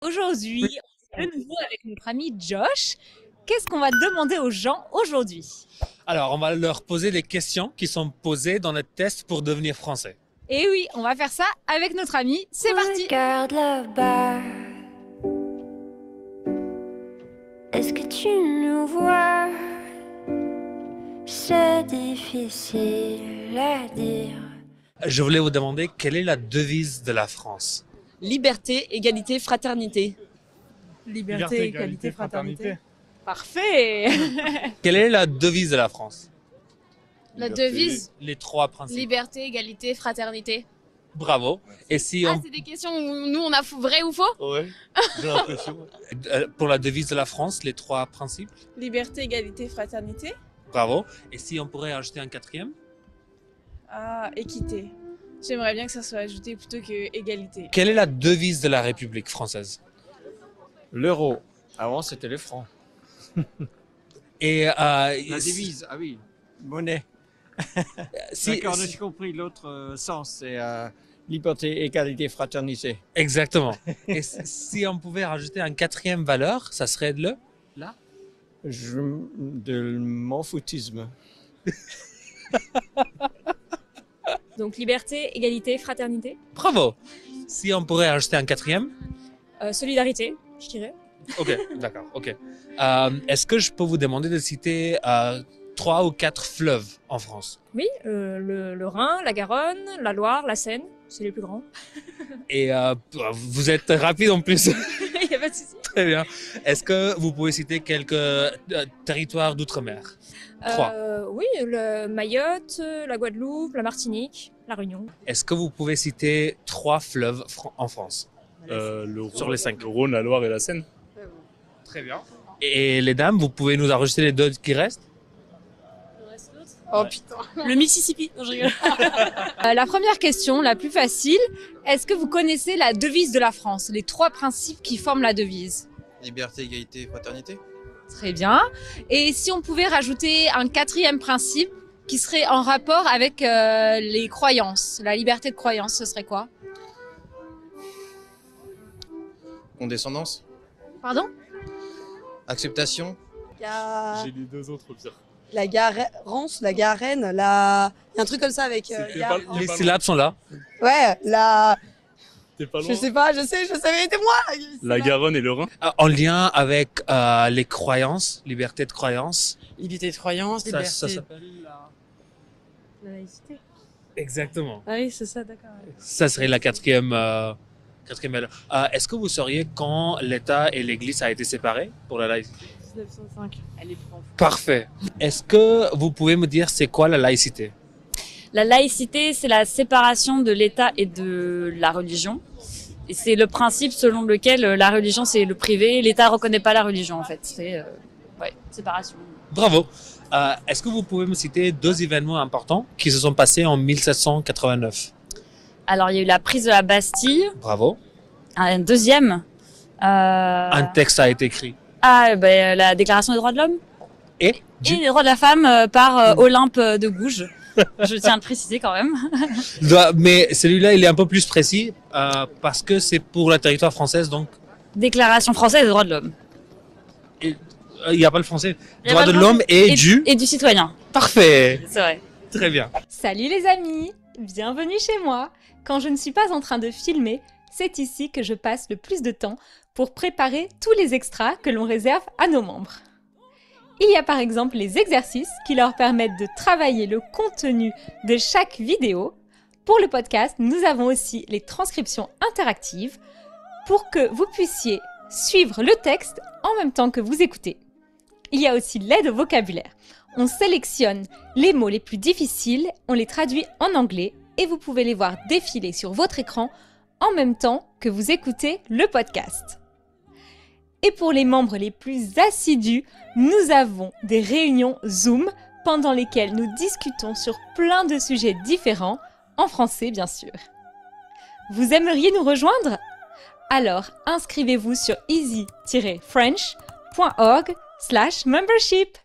Aujourd'hui, on est de nouveau avec notre ami Josh. Qu'est-ce qu'on va demander aux gens aujourd'hui? Alors, on va leur poser des questions qui sont posées dans le test pour devenir français. Et oui, on va faire ça avec notre ami. C'est parti! Regarde là-bas. Est-ce que tu nous vois? C'est difficile à dire. Je voulais vous demander quelle est la devise de la France? Liberté, égalité, fraternité. Liberté, égalité, fraternité. Parfait! Quelle est la devise de la France? La devise, Les trois principes. liberté, égalité, fraternité. Bravo. Et si Ah, on... c'est des questions où nous on a vrai ou faux? Ouais, j'ai l'impression. Pour la devise de la France, les trois principes? Liberté, égalité, fraternité. Bravo. Et si on pourrait ajouter un quatrième? Ah, équité. J'aimerais bien que ça soit ajouté plutôt que égalité. Quelle est la devise de la République française? L'euro. Avant, c'était le franc. Et La devise, ah oui, monnaie. D'accord, si- j'ai compris l'autre sens, c'est liberté, égalité, fraternité. Exactement. Et si on pouvait rajouter un quatrième valeur, ça serait De mon foutisme. Donc liberté, égalité, fraternité. Bravo. Si on pourrait ajouter un quatrième? Solidarité, je dirais. Ok, d'accord, ok. Est-ce que je peux vous demander de citer 3 ou 4 fleuves en France? Oui, le Rhin, la Garonne, la Loire, la Seine, c'est les plus grands. Et vous êtes rapide en plus. Il n'y a pas de souci. Très bien. Est-ce que vous pouvez citer quelques territoires d'outre-mer? 3. Oui, le Mayotte, la Guadeloupe, la Martinique, la Réunion. Est-ce que vous pouvez citer 3 fleuves en France? Le Sur les 5. Le Rhône, la Loire et la Seine. Très bien. Et les dames, vous pouvez nous enregistrer les 2 qui restent? Oh putain. Le Mississippi. Non, je rigole. La première question, la plus facile. Est-ce que vous connaissez la devise de la France? Les 3 principes qui forment la devise. Liberté, égalité, fraternité. Très bien. Et si on pouvait rajouter un 4e principe qui serait en rapport avec les croyances, la liberté de croyance, ce serait quoi? Condescendance. Pardon? Acceptation. Il y a J'ai les 2 autres au pire. la garance, la garenne, la... Il y a un truc comme ça avec... C'était gare- pas- Les syllabes sont là. Ouais, la... T'es pas loin. Je sais pas, je savais, aidez-moi. La Garonne et le Rhin. En lien avec les croyances, liberté de croyance. Liberté de croyance, Ça s'appelle La laïcité. Exactement. Ah oui, c'est ça, d'accord. Ça serait la quatrième valeur. Est-ce que vous sauriez quand l'État et l'Église a été séparés pour la laïcité? 1905. Elle est prof. Parfait. Est-ce que vous pouvez me dire c'est quoi la laïcité? La laïcité, c'est la séparation de l'État et de la religion. Et c'est le principe selon lequel la religion, c'est le privé. L'État reconnaît pas la religion, en fait. C'est séparation. Bravo. Est-ce que vous pouvez me citer 2 événements importants qui se sont passés en 1789? Alors, il y a eu la prise de la Bastille. Bravo. Un deuxième. Un texte a été écrit. La Déclaration des droits de l'homme. Et Et les droits de la femme par Olympe de Gouges. Je tiens à le préciser quand même. Mais celui-là, il est un peu plus précis parce que c'est pour la territoire française, donc Déclaration française des droits de l'homme. il n'y a pas le français. Il y a Droit pas de le l'homme français. et du... Et du citoyen. Parfait. C'est vrai. Très bien. Salut les amis, bienvenue chez moi. Quand je ne suis pas en train de filmer, c'est ici que je passe le plus de temps pour préparer tous les extras que l'on réserve à nos membres. Il y a par exemple les exercices qui leur permettent de travailler le contenu de chaque vidéo. Pour le podcast, nous avons aussi les transcriptions interactives pour que vous puissiez suivre le texte en même temps que vous écoutez. Il y a aussi l'aide au vocabulaire. On sélectionne les mots les plus difficiles, on les traduit en anglais et vous pouvez les voir défiler sur votre écran en même temps que vous écoutez le podcast. Et pour les membres les plus assidus, nous avons des réunions Zoom pendant lesquelles nous discutons sur plein de sujets différents, en français bien sûr. Vous aimeriez nous rejoindre? Alors inscrivez-vous sur easy-french.org/membership.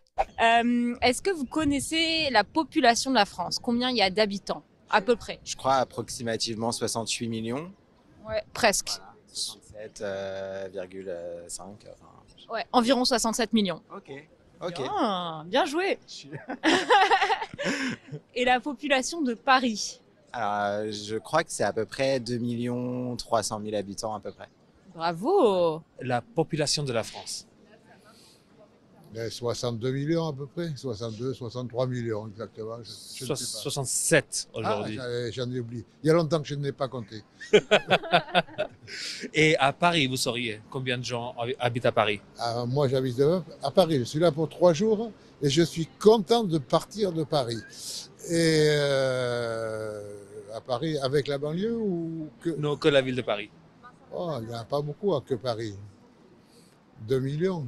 Est-ce que vous connaissez la population de la France? Combien il y a d'habitants? À peu près. Je crois approximativement 68 millions. Ouais, presque. 67,5. Ouais, environ 67 millions. Ok. Ok. Bien joué. Et la population de Paris? Alors, je crois que c'est à peu près 2 300 000 habitants à peu près. Bravo. La population de la France? 62 millions à peu près, 62, 63 millions exactement. Je ne sais pas. 67 aujourd'hui. J'en ai oublié. Il y a longtemps que je ne l'ai pas compté. Et à Paris, vous sauriez combien de gens habitent à Paris? Moi, j'habite à Paris. Je suis là pour 3 jours et je suis content de partir de Paris. Et à Paris, avec la banlieue ou que... Non, que la ville de Paris. Oh, il n'y en a pas beaucoup que Paris. 2 millions.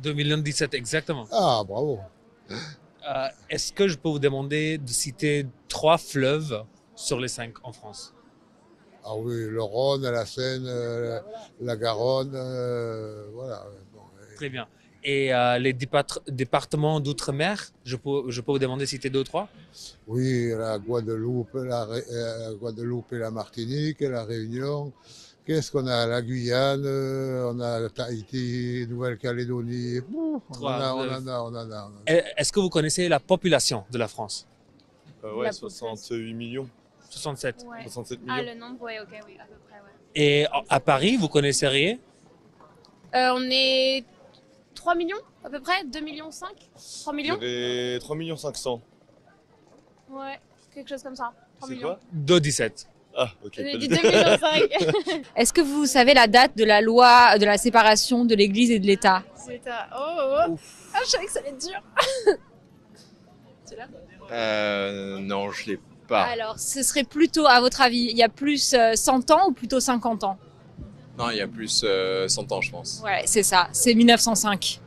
2 millions 17 exactement. Ah, bravo. Est-ce que je peux vous demander de citer 3 fleuves sur les 5 en France? Ah oui, le Rhône, la Seine, la Garonne, voilà. Bon, Très bien. Et les départements d'outre-mer, je peux vous demander de citer 2 ou 3? Oui, la Guadeloupe, Guadeloupe et la Martinique, la Réunion. Qu'est-ce qu'on a? La Guyane, on a Tahiti, Nouvelle-Calédonie. On en a. Est-ce que vous connaissez la population de la France? Ouais, 68 millions. 67. Ouais. 67 Ah, millions. le nombre, ouais, ok, oui, à peu près, ouais. Et à Paris, vous connaisseriez? On est 3 millions, à peu près 2 millions 5 3 Je millions. dirais 3 500 000. Ouais, quelque chose comme ça. 3 C'est millions. quoi? 2,17. Ah, ok. J'ai dit 2 millions 5. Est-ce que vous savez la date de la loi de la séparation de l'Église et de l'État? C'est à... Oh. Ah, je savais que ça allait être dur. Non, je l'ai pas. Alors, ce serait plutôt, à votre avis, il y a plus 100 ans ou plutôt 50 ans? Non, il y a plus 100 ans, je pense. Ouais, c'est ça, c'est 1905.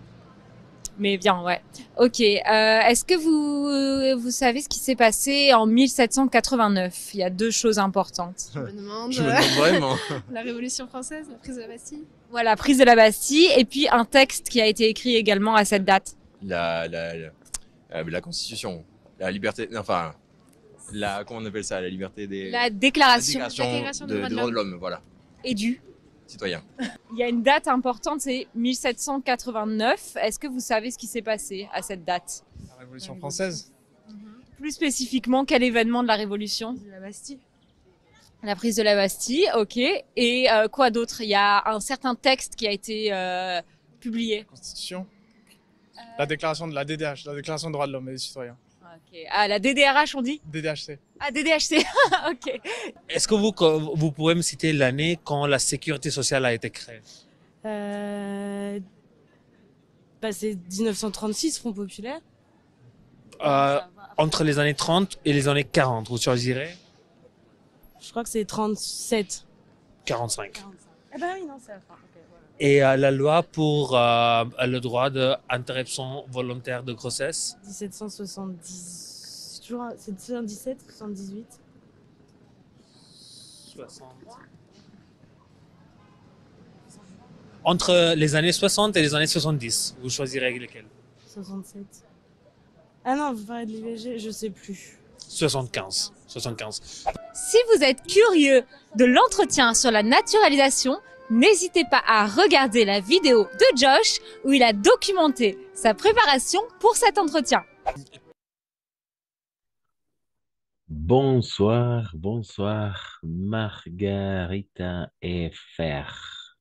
Mais bien, ouais. Ok, est-ce que vous savez ce qui s'est passé en 1789? Il y a 2 choses importantes. Je me demande. Je me demande vraiment. La Révolution française, la prise de la Bastille. Voilà, prise de la Bastille, et puis un texte qui a été écrit également à cette date. La Constitution, la liberté, enfin, comment on appelle ça, la liberté des... La déclaration, des droits de l'homme, voilà, est due. citoyen. Il y a une date importante, c'est 1789. Est-ce que vous savez ce qui s'est passé à cette date? La Révolution française. Plus spécifiquement, quel événement de la Révolution? De la Bastille. La prise de la Bastille, ok. Et quoi d'autre? Il y a un certain texte qui a été publié. Constitution. La déclaration de la DDH, la Déclaration des droits de l'homme et des citoyens. Ok. Ah, la DDRH, on dit? DDHC. Ah, DDHC, ok. Est-ce que vous pouvez me citer l'année quand la sécurité sociale a été créée? C'est 1936, Front populaire. Entre les années 30 et les années 40, vous choisirez? Je crois que c'est 37. 45. Ah bah oui, non, c'est la fin. Okay, voilà. Et la loi pour le droit d'interruption volontaire de grossesse? 1770. C'est 77, 78. 60. Entre les années 60 et les années 70, vous choisirez lesquelles? 67. Ah non, vous parlez de l'IVG, je sais plus. 75. Si vous êtes curieux de l'entretien sur la naturalisation, n'hésitez pas à regarder la vidéo de Josh où il a documenté sa préparation pour cet entretien. Bonsoir, Margarita et Fer.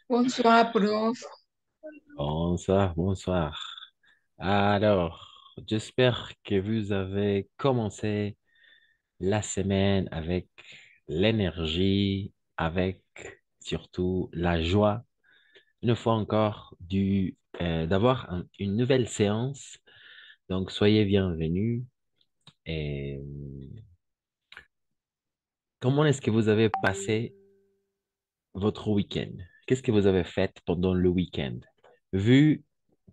Bonsoir, prof. Bonsoir. Alors, j'espère que vous avez commencé la semaine avec l'énergie, avec surtout la joie, une fois encore, d'avoir une nouvelle séance. Donc, soyez bienvenus. Et comment est-ce que vous avez passé votre week-end? Qu'est-ce que vous avez fait pendant le week-end? Vu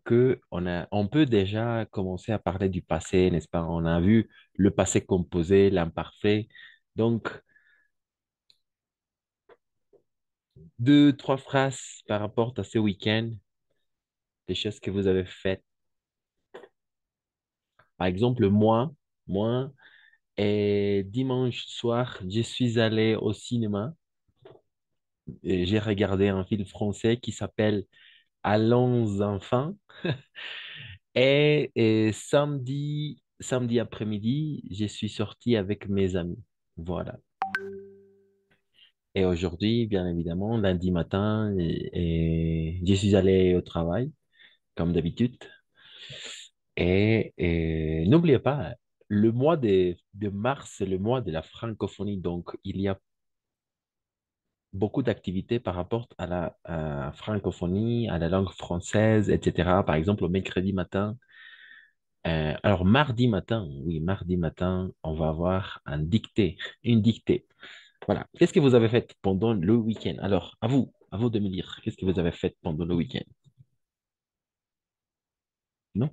que on peut déjà commencer à parler du passé, n'est-ce pas? On a vu le passé composé, l'imparfait. Donc, 2, 3 phrases par rapport à ce week-end, des choses que vous avez faites. Par exemple, moi, et dimanche soir, je suis allé au cinéma J'ai regardé un film français qui s'appelle Allons enfin. Et samedi après-midi, je suis sorti avec mes amis. Voilà. Et aujourd'hui, bien évidemment, lundi matin, je suis allé au travail, comme d'habitude. Et n'oubliez pas, le mois de mars, c'est le mois de la francophonie. Donc, il y a beaucoup d'activités par rapport à la francophonie, à la langue française, etc. Par exemple, au mercredi matin. Alors, mardi matin, oui, mardi matin, on va avoir une dictée. Voilà. Qu'est-ce que vous avez fait pendant le week-end? Alors, à vous de me dire, qu'est-ce que vous avez fait pendant le week-end? Non?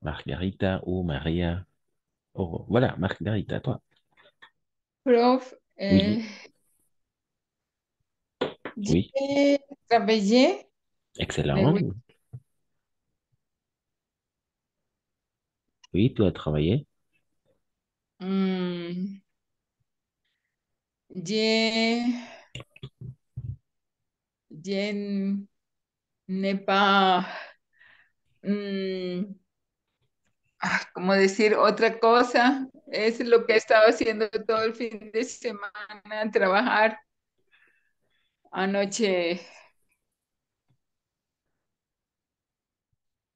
Margarita ou Maria? Oh, voilà, Margarita, toi. Prof, Oui, oui, j'ai travaillé le excellent. week- Oui, tu as travaillé. Hmm, j'ai, je n'ai pas, hmm, ¿cómo decir otra cosa? Es lo que he estado haciendo todo el fin de semana, trabajar. Anoche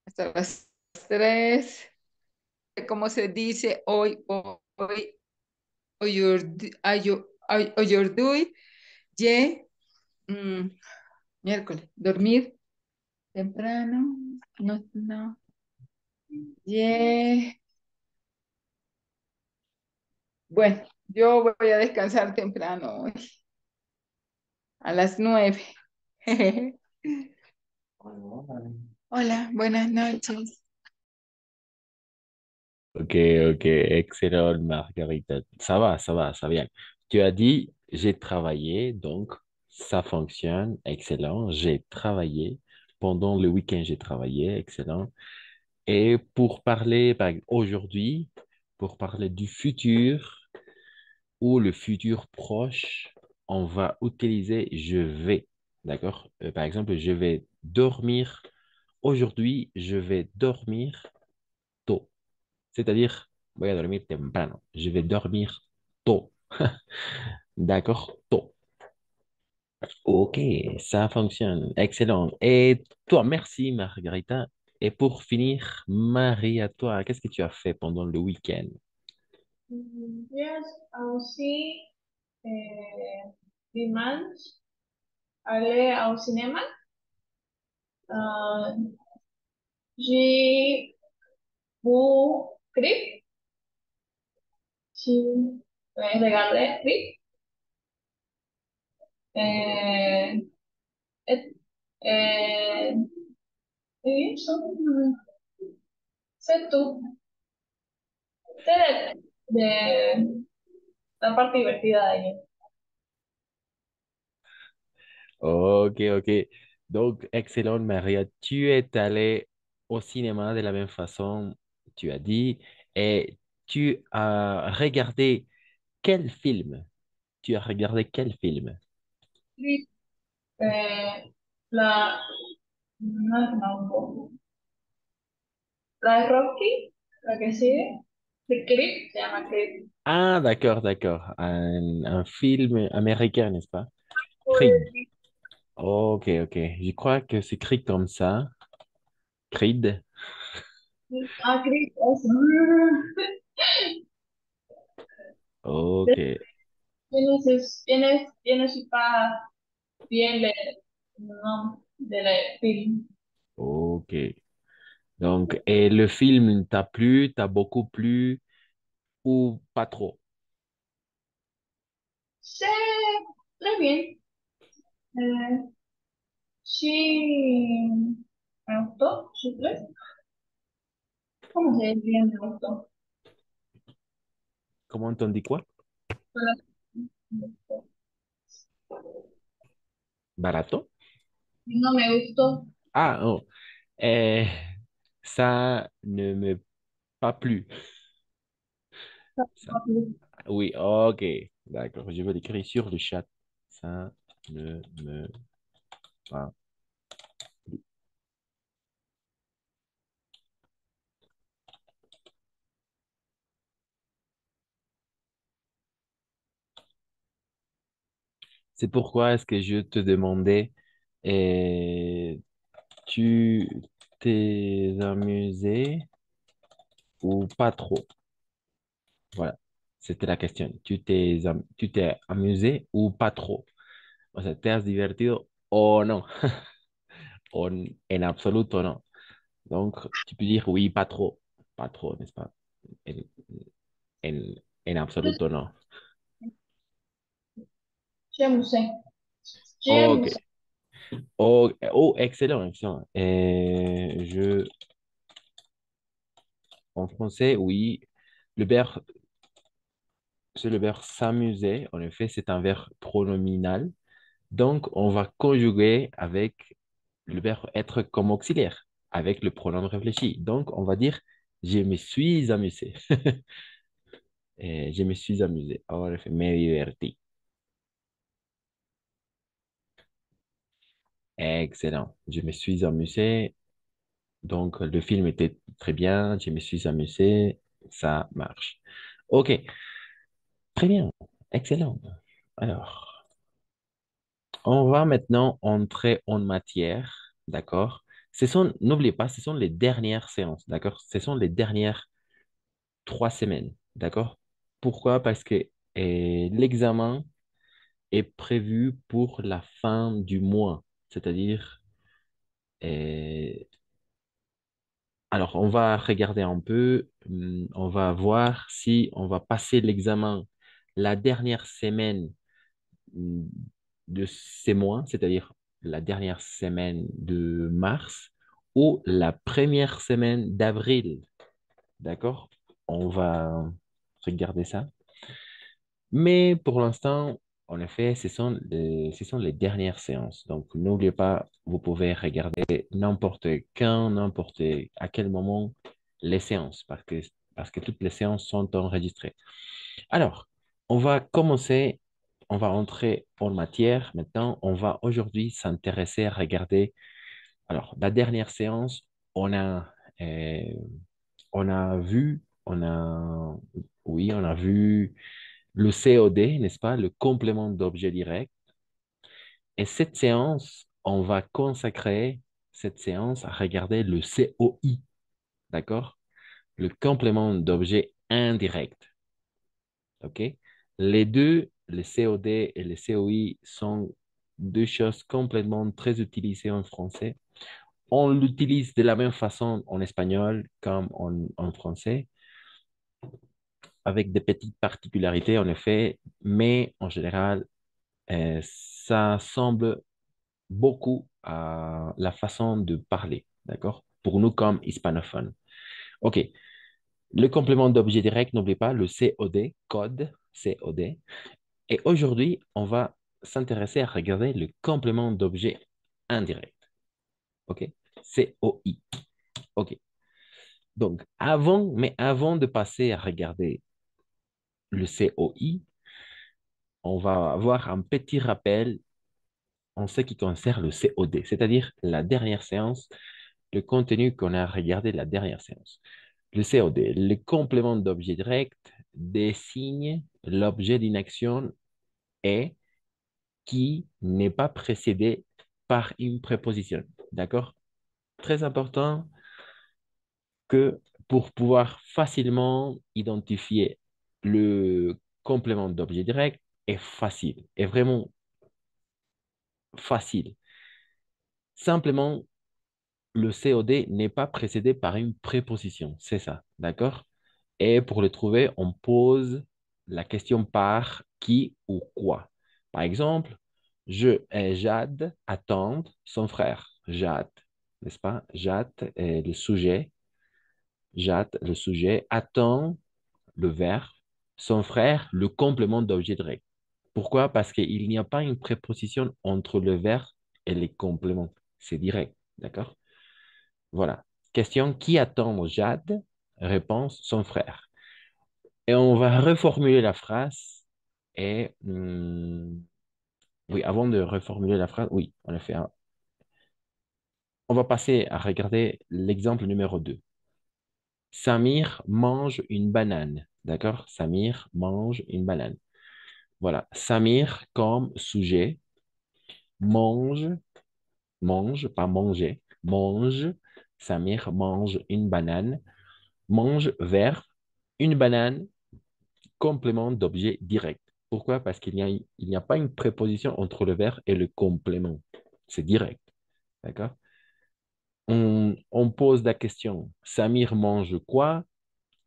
hasta las 3, ¿cómo se dice? Hoy, ye, mm, miércoles, dormir temprano, no, ye, bueno, yo voy a descansar temprano hoy, a las 9. Hola, buenas noches. Ok, ok, excellent, Margarita. Ça va, ça vient. Tu as dit, j'ai travaillé, donc ça fonctionne, excellent. J'ai travaillé. Pendant le week-end, j'ai travaillé, excellent. Et pour parler, aujourd'hui, pour parler du futur ou le futur proche, on va utiliser je vais. D'accord? Par exemple, je vais dormir. Aujourd'hui, je vais dormir tôt. C'est-à-dire, voy a dormir temprano. Je vais dormir tôt. D'accord? Tôt. Ok, ça fonctionne. Excellent. Et toi, merci, Margarita. Et pour finir, Maria, toi, qu'est-ce que tu as fait pendant le week-end? Yes, aussi, dimanche, aller au cinéma. Euh, j'ai vu Creep. J'ai regardé Creep. Euh, et, et, et eso, c'est tout. C'est de la parte divertida de ello. Ok, ok. Donc, excellent, Maria. Tu es allée au cinéma de la même façon, tu as dit, et tu as regardé quel film? Tu as regardé quel film? Creep, la, no, la de Rocky, la que sigue, de Creep, se llama Creep. Ah, d'accord, d'accord. Un film américain, n'est-ce pas? Creed. Ok, ok. Je crois que c'est écrit comme ça. Creed. Ah, Creep, eso. Ok, Yo no soy para bien de, no, de la film. ok. Donc, et le film t'a plu, t'a beaucoup plu ou pas trop? Sí, muy bien. Eh, sí, me gustó, sí, pues. ¿Cómo se dice bien? Me gustó. Comment on dit quoi? Solo me gustó. Barato? No me gustó. Ah, oh. Eh, ça ne me pas plu. Ça- oui, ok. D'accord, je vais l'écrire sur le chat. Ça ne me va. C'est pourquoi est-ce que je te demandais, et tu t'es amusé ou pas trop? Voilà, c'était la question. Tu t'es amusé ou pas trop? O sea, ¿te has divertido o no? En absoluto no. Donc, tu peux dire oui, pas trop. Pas trop, n'est-ce pas? En, en absoluto no. J'aime ça. J'aime Ok. ça. Oh, oh, excellent, excellent. En français, oui, le verbe, c'est le verbe s'amuser. En effet, c'est un verbe pronominal. Donc, on va conjuguer avec le verbe être comme auxiliaire, avec le pronom réfléchi. Donc, on va dire je me suis amusé. Je me suis amusé. En effet, me divertí. Excellent. Je me suis amusé. Donc, le film était très bien. Je me suis amusé. Ça marche. OK. Très bien. Excellent. Alors, on va maintenant entrer en matière. D'accord? N'oubliez pas, ce sont les dernières séances. D'accord? Ce sont les dernières 3 semaines. D'accord? Pourquoi? Parce que l'examen est prévu pour la fin du mois. C'est-à-dire, euh, alors, on va regarder un peu, on va voir si on va passer l'examen la dernière semaine hum, de ces mois, c'est-à-dire la dernière semaine de mars ou la première semaine d'avril. D'accord? On va regarder ça. Mais pour l'instant, en effet, ce sont les dernières séances. Donc, n'oubliez pas, vous pouvez regarder n'importe quand, n'importe à quel moment les séances, parce que toutes les séances sont enregistrées. Alors, on va commencer, on va entrer en matière. Maintenant, on va aujourd'hui s'intéresser à regarder. Alors, la dernière séance, euh, on a vu, oui, on a vu le COD, n'est-ce pas, le complément d'objet direct. Et cette séance, on va consacrer cette séance à regarder le COI, d'accord? Le complément d'objet indirect, OK? Les deux, le COD et le COI, sont deux choses complètement très utilisées en français. On l'utilise de la même façon en espagnol comme en français, avec des petites particularités en effet, mais en général, ça semble beaucoup à la façon de parler, d'accord? Pour nous comme hispanophones. OK. Le complément d'objet direct, n'oubliez pas le COD, code, COD. Et aujourd'hui, on va s'intéresser à regarder le complément d'objet indirect. OK? COI. OK. Donc, avant de passer à regarder le COI, on va avoir un petit rappel en ce qui concerne le COD, c'est-à-dire la dernière séance, le contenu qu'on a regardé la dernière séance. Le COD, le complément d'objet direct, désigne l'objet d'une action et qui n'est pas précédé par une préposition. D'accord? Très important que pour pouvoir facilement identifier le complément d'objet direct est facile, est vraiment facile. Simplement, le COD n'est pas précédé par une préposition. C'est ça, d'accord? Et pour le trouver, on pose la question par qui ou quoi. Par exemple, Jade attend son frère. Jade, n'est-ce pas? Jade est le sujet. Jade, le sujet, attend le verbe. Son frère, le complément d'objet direct. Pourquoi? Parce qu'il n'y a pas une préposition entre le verbe et les compléments. C'est direct, d'accord? Voilà. Question, qui attend Jade? Réponse, son frère. Et on va reformuler la phrase Et oui, avant de reformuler la phrase, oui, en effet, hein. On va passer à regarder l'exemple numéro 2. Samir mange une banane. D'accord? Samir mange une banane. Voilà. Samir comme sujet mange, mange, pas manger, mange. Samir mange une banane. Mange verbe, une banane, complément d'objet direct. Pourquoi? Parce il n'y a pas une préposition entre le verbe et le complément. C'est direct. D'accord? On pose la question, Samir mange quoi?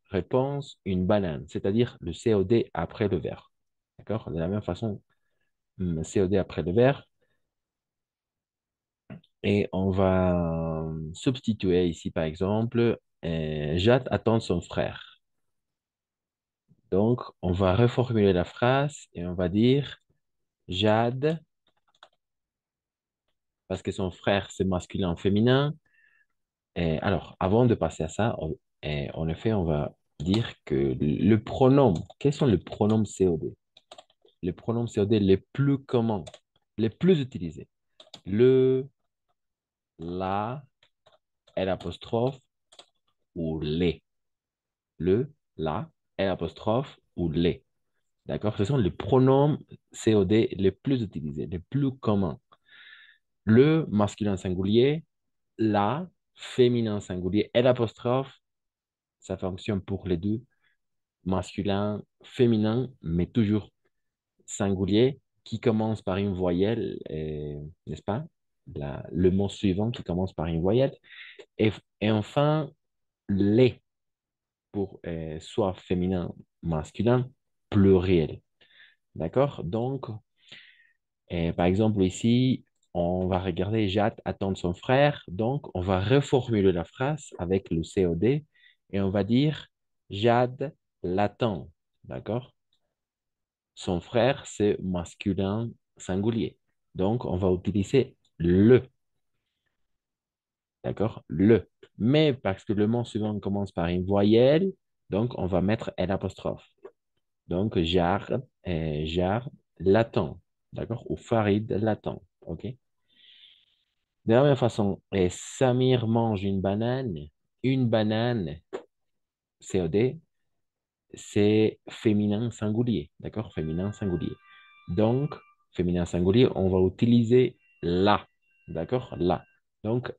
Réponse, une banane, c'est-à-dire le COD après le verbe. D'accord? De la même façon, COD après le verbe. Et on va substituer ici, par exemple, Jade attend son frère. Donc, on va reformuler la phrase et on va dire Jade, parce que son frère, c'est masculin, féminin. Et alors, avant de passer à ça, en effet, on va dire que le pronom, quels sont les pronoms COD? Les pronoms COD les plus communs, les plus utilisés. Le, la, l'apostrophe ou les. Le, la, l'apostrophe ou les. D'accord? Ce sont les pronoms COD les plus utilisés, les plus communs. Le masculin singulier, la féminin singulier et l'apostrophe, ça fonctionne pour les deux, masculin, féminin, mais toujours singulier, qui commence par une voyelle, n'est-ce pas? Le mot suivant qui commence par une voyelle. Et, et enfin, les, pour soit féminin, masculin, pluriel. D'accord? Donc, par exemple, ici, on va regarder Jade attendre son frère. Donc, on va reformuler la phrase avec le COD et on va dire Jade l'attend. D'accord? Son frère, c'est masculin singulier. Donc, on va utiliser le. D'accord? Le. Mais parce que le mot suivant commence par une voyelle, donc on va mettre l'apostrophe. Donc, Jar l'attend. D'accord? Ou Farid l'attend. OK? De la même façon, Samir mange une banane. Une banane, COD, c'est féminin singulier. D'accord? Féminin singulier. Donc, féminin singulier, on va utiliser la. D'accord? La. Donc,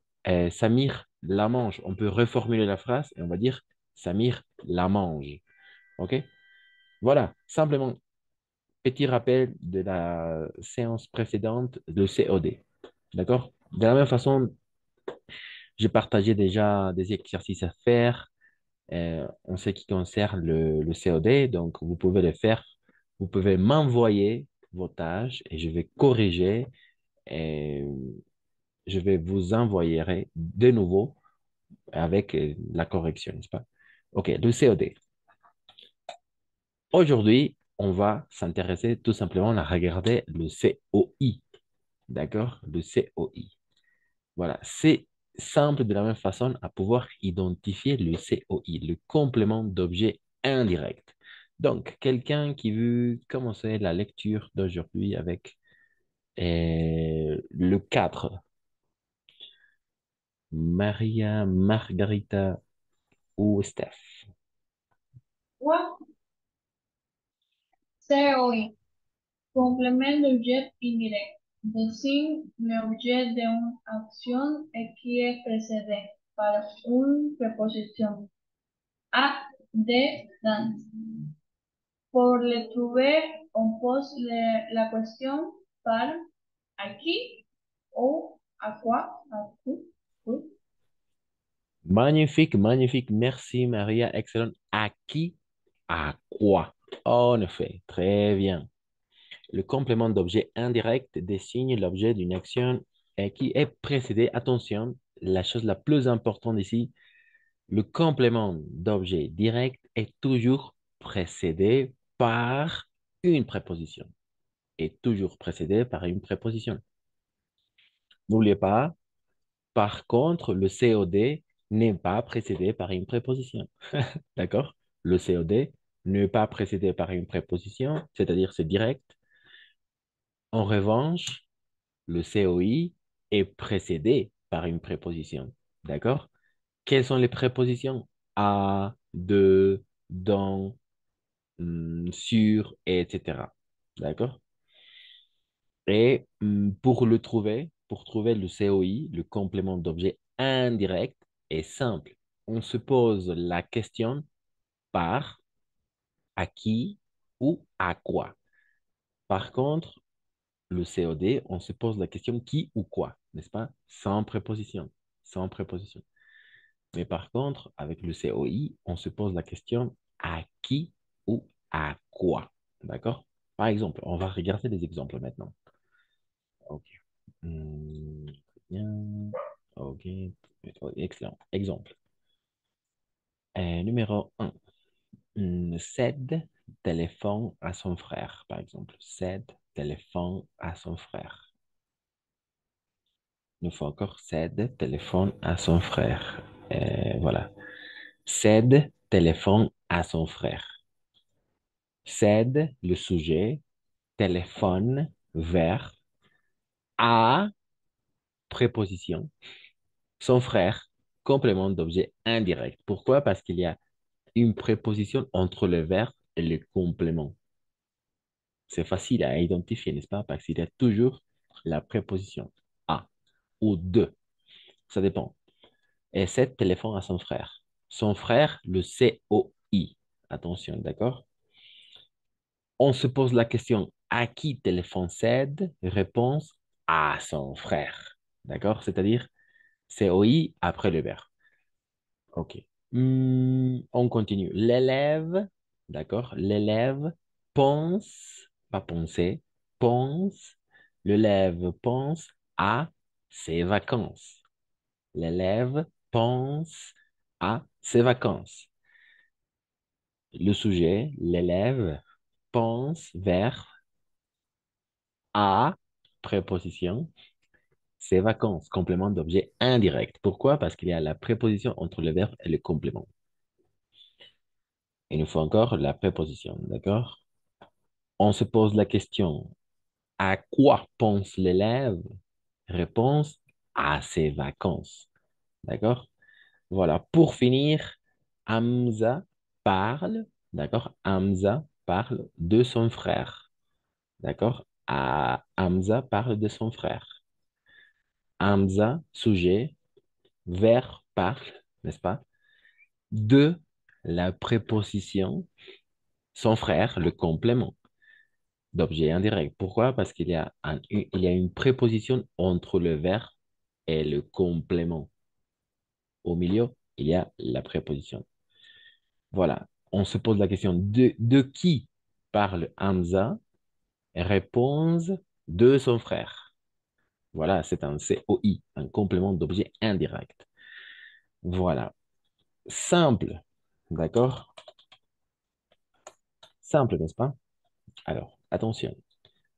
Samir la mange. On peut reformuler la phrase et on va dire Samir la mange. OK? Voilà. Simplement, petit rappel de la séance précédente de COD. D'accord? De la même façon, j'ai partagé déjà des exercices à faire en ce qui concerne le COD. Donc, vous pouvez le faire. Vous pouvez m'envoyer vos tâches et je vais corriger et je vais vous envoyer de nouveau avec la correction, n'est-ce pas? OK, le COD. Aujourd'hui, on va s'intéresser tout simplement à regarder le COI. D'accord? Le COI. Voilà, c'est simple de la même façon à pouvoir identifier le COI, le complément d'objet indirect. Donc, quelqu'un qui veut commencer la lecture d'aujourd'hui avec le 4. Maria, Margarita ou Steph. What? COI. Complément d'objet indirect. Désigne l'objet d'une action et qui est précédé par une préposition. A, de, dans. Pour le trouver, on pose la question par à qui ou à quoi, à qui, oui. Magnifique, magnifique. Merci, Maria. Excellent. À qui? À quoi? En effet, très bien. Le complément d'objet indirect désigne l'objet d'une action qui est précédé. Attention, la chose la plus importante ici, le complément d'objet direct est toujours précédé par une préposition. Est toujours précédé par une préposition. N'oubliez pas, par contre, le COD n'est pas précédé par une préposition. D'accord? Le COD ne pas précédé par une préposition, c'est-à-dire c'est direct. En revanche, le COI est précédé par une préposition. D'accord? Quelles sont les prépositions? À, de, dans, sur, etc. D'accord? Et pour trouver le COI, le complément d'objet indirect, est simple. On se pose la question par, à qui ou à quoi. Par contre, le COD, on se pose la question qui ou quoi, n'est-ce pas? Sans préposition. Sans préposition. Mais par contre, avec le COI, on se pose la question à qui ou à quoi. D'accord? Par exemple, on va regarder des exemples maintenant. OK. Très bien. OK. Excellent. Exemple. Numéro 1. Cède téléphone à son frère, par exemple. Cède téléphone à son frère. Une fois encore, cède téléphone à son frère. Voilà. Cède téléphone à son frère. Cède le sujet, téléphone vers à préposition, son frère, complément d'objet indirect. Pourquoi? Parce qu'il y a une préposition entre le verbe et le complément. C'est facile à identifier, n'est-ce pas? Parce qu'il y a toujours la préposition à ou de. Ça dépend. Et cède téléphone à son frère. Son frère, le COI. Attention, d'accord? On se pose la question à qui téléphone cède? Réponse à son frère. D'accord? C'est-à-dire COI après le verbe. OK. On continue. L'élève, d'accord? L'élève pense, pas penser, pense. L'élève pense à ses vacances. L'élève pense à ses vacances. Le sujet, l'élève, pense vers à, préposition, ses vacances, complément d'objet indirect. Pourquoi? Parce qu'il y a la préposition entre le verbe et le complément. Il nous faut encore la préposition, d'accord? On se pose la question, à quoi pense l'élève? Réponse, à ses vacances, d'accord? Voilà, pour finir, Hamza parle, d'accord? Hamza parle de son frère, d'accord? Hamza parle de son frère. Hamza, sujet, vers parle, n'est-ce pas? De la préposition, son frère, le complément d'objet indirect. Pourquoi? Parce il y a une préposition entre le verbe et le complément. Au milieu, il y a la préposition. Voilà. On se pose la question de qui parle Hamza? Réponse de son frère. Voilà, c'est un COI, un complément d'objet indirect. Voilà. Simple, d'accord? Simple, n'est-ce pas? Alors, attention.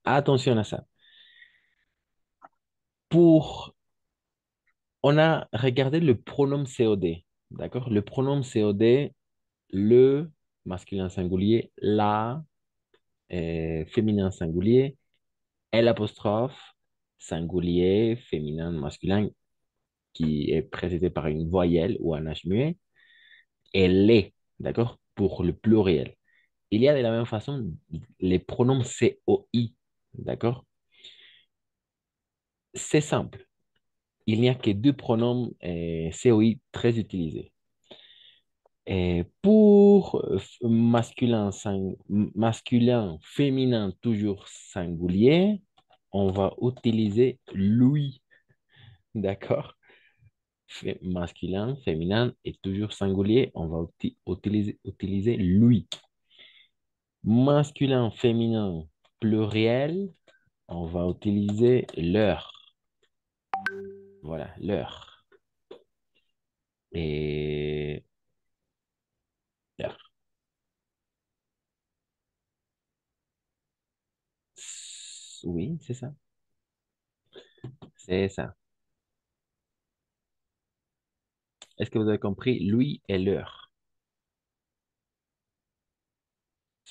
Attention à ça. Pour, on a regardé le pronom COD, d'accord? Le pronom COD, le masculin singulier, la féminin singulier, l'apostrophe singulier, féminin, masculin, qui est précédé par une voyelle ou un H muet, et les, d'accord? Pour le pluriel. Il y a de la même façon les pronoms COI, d'accord? C'est simple. Il n'y a que deux pronoms COI très utilisés. Et pour masculin, féminin, toujours singulier, on va utiliser lui, d'accord? Masculin, féminin et toujours singulier, on va utiliser lui. Masculin, féminin, pluriel, on va utiliser leur. Voilà, leur. Et leur. Oui, c'est ça. C'est ça. Est-ce que vous avez compris? Lui et leur.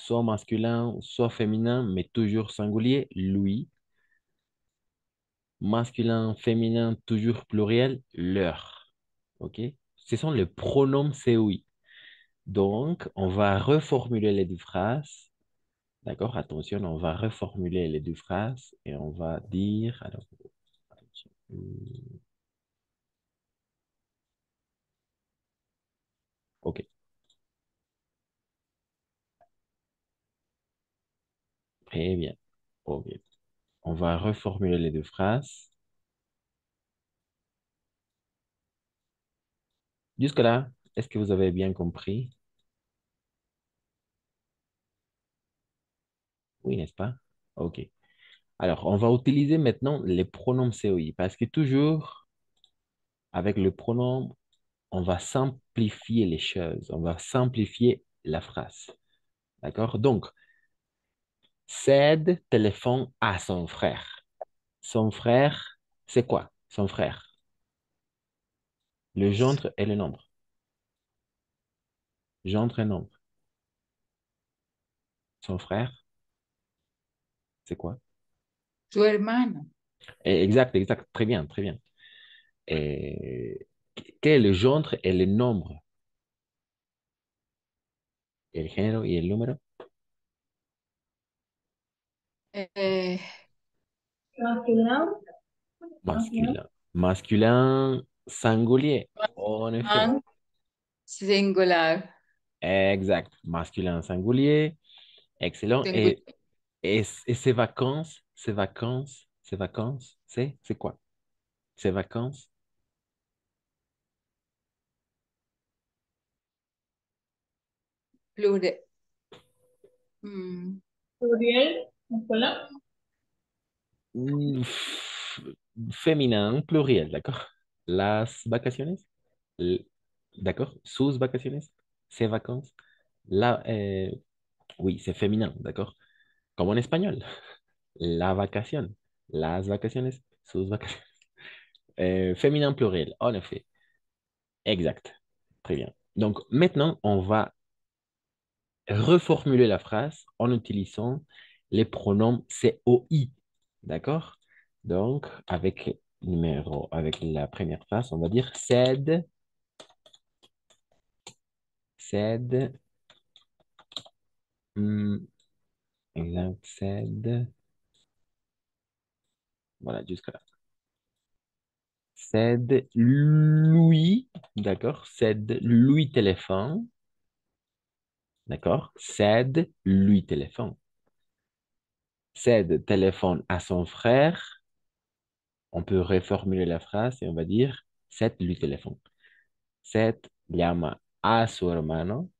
soit masculin, soit féminin, mais toujours singulier, lui. Masculin, féminin, toujours pluriel, leur. OK? Ce sont les pronoms COI. Donc, on va reformuler les deux phrases. D'accord? Attention, on va reformuler les deux phrases et on va dire. Alors, attention. OK. Très bien. OK. On va reformuler les deux phrases. Jusque-là, est-ce que vous avez bien compris? Oui, n'est-ce pas? OK. Alors, on va utiliser maintenant les pronoms COI parce que toujours, avec le pronom, on va simplifier les choses, on va simplifier la phrase. D'accord? Donc, Cède téléphone à son frère. Son frère, c'est quoi? Son frère. Le gendre et le nombre. Gendre et nombre. Son frère, c'est quoi? Su hermano. Exact, exact. Très bien, très bien. Et quel est le gendre et le nombre? El género y el número. Eh, Masculin. Masculin. Masculin singulier. En effet. man, singular. Exact. Masculin singulier. Excellent. Singular. Et ces vacances, c'est quoi? Ces vacances? Plural. Mm, Pluriel. Masculin. Mm, Féminin, pluriel, d'accord? Las vacaciones, L- d'accord? Sus vacaciones, ses vacances. La, oui, c'est féminin, d'accord? Comme en espagnol. La vacación, las vacaciones, sus vacaciones. Féminin, pluriel, en effet. Exact. Très bien. Donc, maintenant, on va reformuler la phrase en utilisant les pronoms COI. D'accord? Donc, avec la première phrase, on va dire cède, hmm, exact, cède, voilà, jusqu'à là. Cède lui, d'accord? Cède lui téléphone, d'accord? Cède lui téléphone. Cède téléphone à son frère. On peut reformuler la phrase et on va dire cède lui téléphone. Seth llama a su hermano.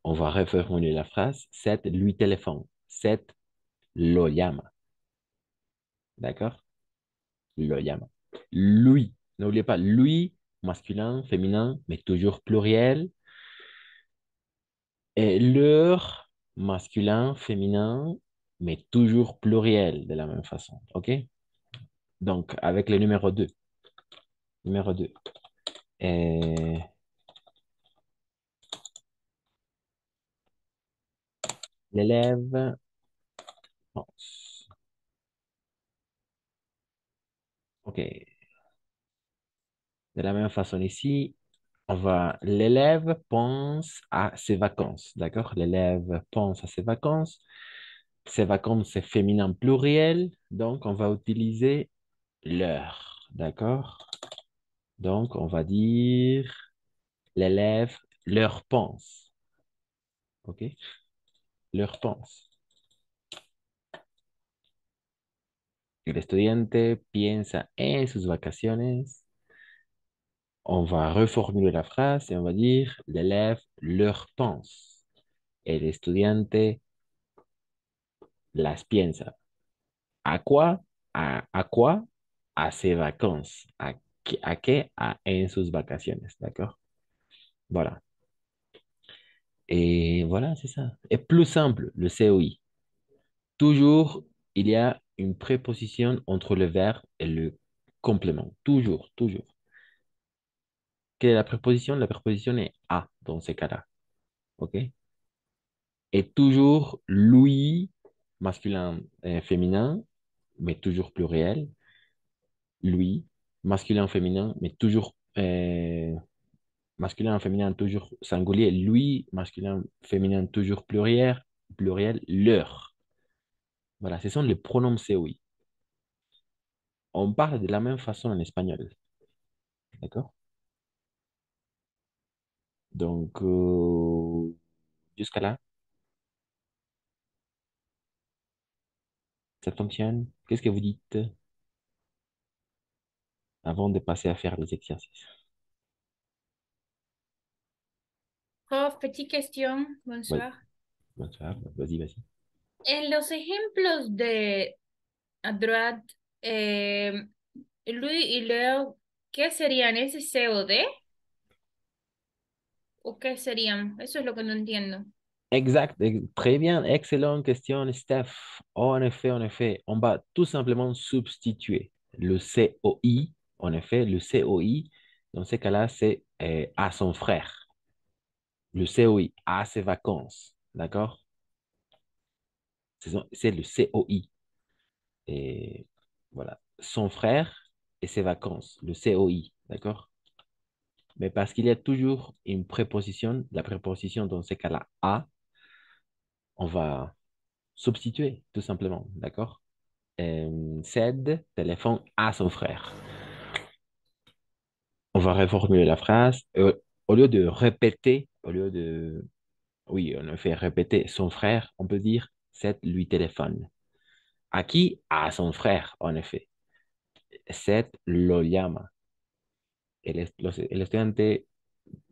On va reformuler la phrase. Seth lui téléphone. Seth lo llama. D'accord? Lo llama. Lui. N'oubliez pas, lui, masculin, féminin, mais toujours pluriel. Et leur, masculin, féminin, mais toujours pluriel de la même façon. OK? Donc, avec le numéro 2. Numéro 2. Et l'élève pense. OK. De la même façon ici, l'élève pense à ses vacances, d'accord? L'élève pense à ses vacances. Ses vacances, c'est féminin pluriel, donc on va utiliser leur, d'accord? Donc, on va dire l'élève leur pense, ok? Leur pense. El estudiante piensa en sus vacaciones. On va reformuler la phrase et on va dire l'élève leur pense. El estudiante las piensa. ¿A quoi? ¿A quoi? A ses vacances. ¿A qué? En sus vacaciones, d'accord? Voilà. Et voilà, c'est ça. Et plus simple, le COI. Toujours, il y a une préposition entre le verbe et le complément. Toujours, toujours. Quelle est la préposition? La préposition est à dans ces cas-là. OK? est toujours lui, masculin, féminin, mais toujours pluriel. Lui, masculin, féminin, mais toujours masculin, féminin, toujours singulier. Lui, masculin, féminin, toujours pluriel, leur. Voilà, ce sont les pronoms COI. On parle de la même façon en espagnol. D'accord? Donc, jusqu'à là, ça fonctionne. Qu'est-ce que vous dites avant de passer à faire les exercices? Prof, petite question, Oui, bonsoir. bonsoir, vas-y, vas-y. En los ejemplos de a droite, Luis y Leo, ¿qué serían? ¿Ese COD? ¿O qué serían? Eso es lo que no entiendo. Exact, très bien, excellente question, Steph. En effet, on va tout simplement substituer le COI, en effet, le COI, dans ce cas-là, c'est à son frère. Le COI, à ses vacances, d'accord? C'est le COI. Et voilà, son frère et ses vacances, le COI, d'accord? Mais parce qu'il y a toujours une préposition, la préposition dans ce cas-là, à, on va substituer, tout simplement, d'accord? Cède téléphone à son frère. On va reformuler la phrase. Au lieu de répéter, oui, on a fait répéter son frère, on peut dire Cède lui téléphone. ¿A qui? A son frère, en effet. Cède lo llama. El estudiante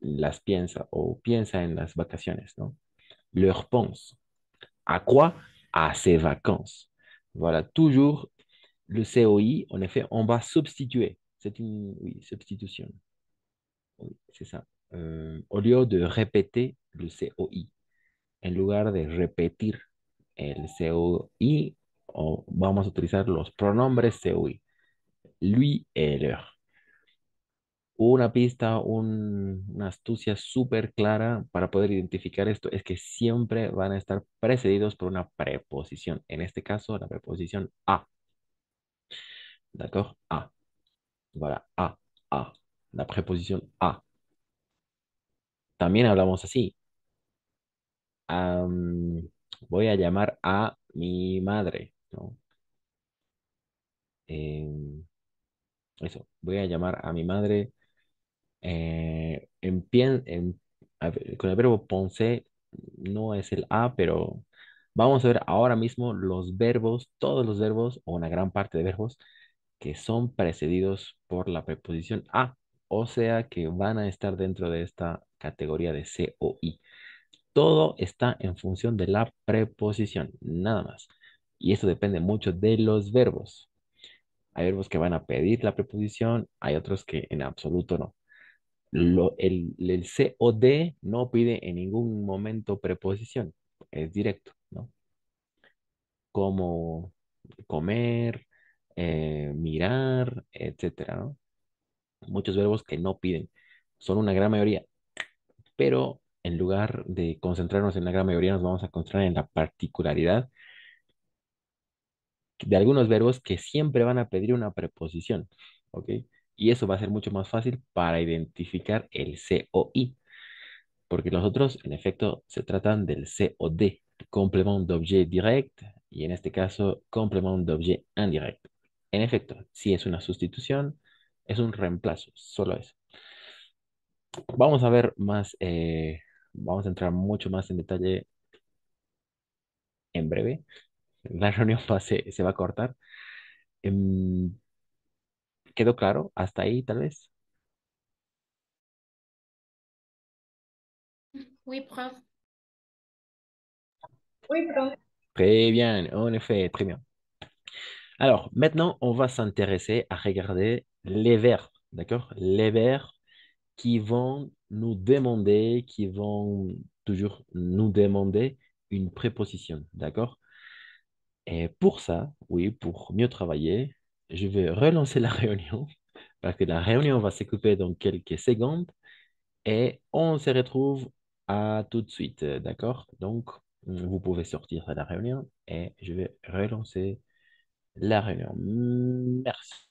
las piensa o piensa en las vacaciones, ¿no? Leur pense. ¿A quoi? À ses vacances. Voilà, toujours le COI, en effet, on va substituer. C'est une oui, substitution. Oui, c'est ça. Au lieu de répéter le COI, en lugar de repetir el COI, vamos a utilizar los pronombres COI. Lui et leur. Una pista, una astucia súper clara para poder identificar esto es que siempre van a estar precedidos por una preposición. En este caso, la preposición a. D'accord? A. Voilà, a, a. La preposición a. También hablamos así. Am, voy a llamar a mi madre, ¿no? Em, eso, voy a llamar a mi madre. A ver, con el verbo ponce no es el a, pero vamos a ver ahora mismo los verbos, todos los verbos o una gran parte de verbos que son precedidos por la preposición a, o sea que van a estar dentro de esta categoría de C o I. Todo está en función de la preposición, nada más. Y esto depende mucho de los verbos. Hay verbos que van a pedir la preposición, hay otros que en absoluto no. El C o D no pide en ningún momento preposición, es directo, ¿no? Como comer, mirar, etcétera, ¿no? Muchos verbos que no piden, son una gran mayoría, pero en lugar de concentrarnos en la gran mayoría, nos vamos a concentrar en la particularidad de algunos verbos que siempre van a pedir una preposición, ¿ok? Y eso va a ser mucho más fácil para identificar el COI, porque los otros, en efecto, se tratan del COD, complément d'objet direct, y en este caso, complément d'objet indirect. En efecto, si es una sustitución, es un reemplazo, solo eso. Vamos a ver más, vamos a entrar mucho más en detalle en breve. La reunión se va a cortar. Em, ¿Quedó claro? Hasta ahí, tal vez. Oui, prof. Oui, prof. Très bien, en effet, très bien. Alors, maintenant, on va s'intéresser à regarder les verbes, d'accord? Les verbes qui vont nous demander, qui vont toujours nous demander une préposition, d'accord? Et pour ça, oui, pour mieux travailler, je vais relancer la réunion parce que la réunion va s'occuper dans quelques secondes et on se retrouve à tout de suite, d'accord? Donc, Vous pouvez sortir de la réunion et je vais relancer la réunion. Merci.